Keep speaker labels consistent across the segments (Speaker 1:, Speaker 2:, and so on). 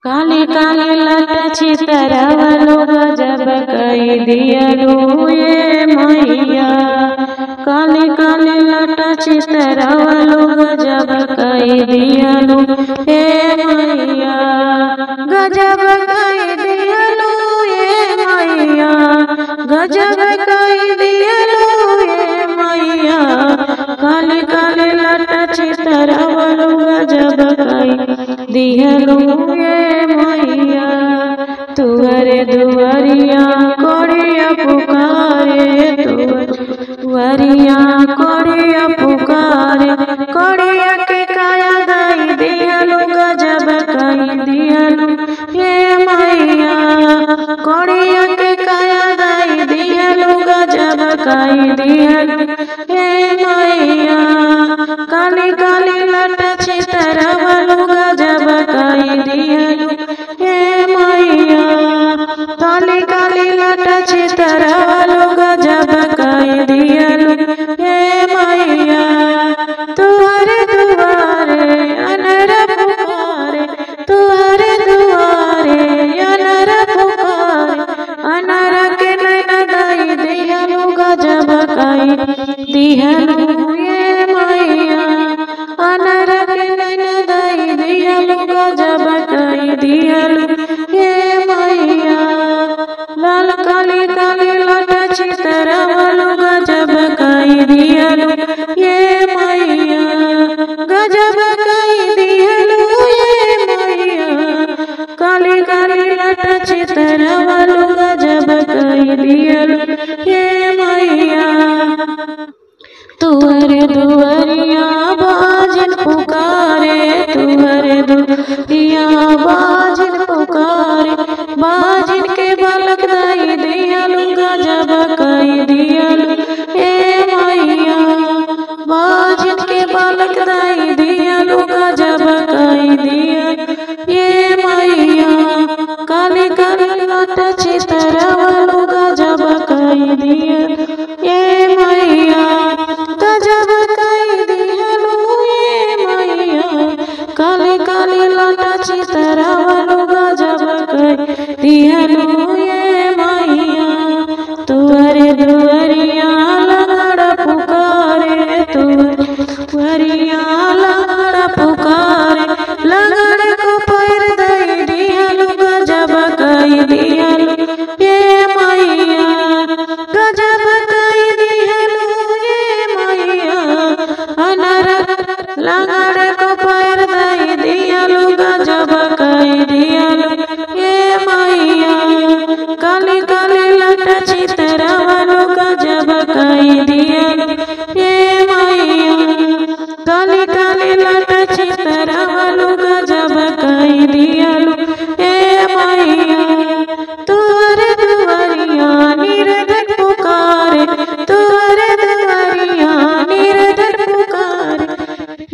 Speaker 1: काली काली लट चितरवलु गजब कई दियलु ये मैया। काली काली लट चितरवलु गजब कई दियलु हे मैया। गजब कई दियलु ये मैया। गजब कई दियलु ये मैया। काली काली लट चितरवलु गजब कई दियलु ये मैया। तुअरे दुआरिया कोड़िया पुकारे। दुआरिया कोड़िया पुकारे। कोड़िया के काया दाई दियलु गजब कई दियलु ये मैया। कोड़िया के काया दाई दियलु गजब कई दियलु हे मैया। काली काली लट चितरवलु गजब कई दियलु हे मैया। काली काली लट चितरवलु गजब कई दियलु हे मैया। तुअरे दुआरे अनर पुकारे। तुअरे दुआरे अनर पुकारे। अनर के नैना दाई दियलु गजब कई दियलु ये मैया। अनर के नैना दाई दियलु गजब कई दियलु हे मैया। लाल काली काली लट चितरवलु गजब कई दियलु ये मैया। गजब कई दियलु ये मैया। काली काली लट चितरवलु गजब कई दियलु हे मैया। तुअरे दुआरिया बाजिन पुकारे। तुअरे दुआरिया बाजिन पुकारे। बाजिन के बालक दाई दियलु गजब कई दियलु हे मैया। बाजिन के बालक दाई दियलु गजब कई दियलु ये मैया। काली काली लट चितरवलु गजब कई दियलु ये मैया। गजब कई दियलु ये मैया। काली काली लट चितरवलु गजब कई दियलु ये मैया। तुअरे दुआरिया लगड़ पुकारे। दुआरिया लगड़ पुकारे। लगड़ को पैर दई दियलु गजब कई दियलु ये मैया। गजब कई दियलु ये मैया। अनर लगड़ को पैर दई दियलु गजब कई दियलु ये मैया। काली काली लट चितरवलु गजब कई दियलु ये मैया। काली काली लट चितरवलु गजब कई दियलु हे मैया। तुअरे दुआरिया निर्धन पुकारे। तुअरे दुआरिया निर्धन पुकारे।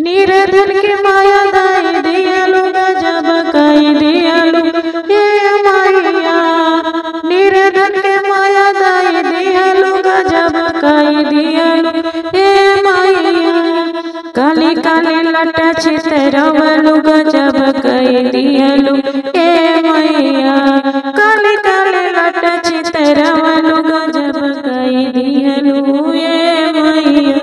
Speaker 1: निर्धन के माया दाई दियलु गजब कई दियलु हे मैया। निर्धन के माया दाई दियलु गजब कई दियलु हे मैया। काली काली लट चितरवलु गजब कई दियलु हे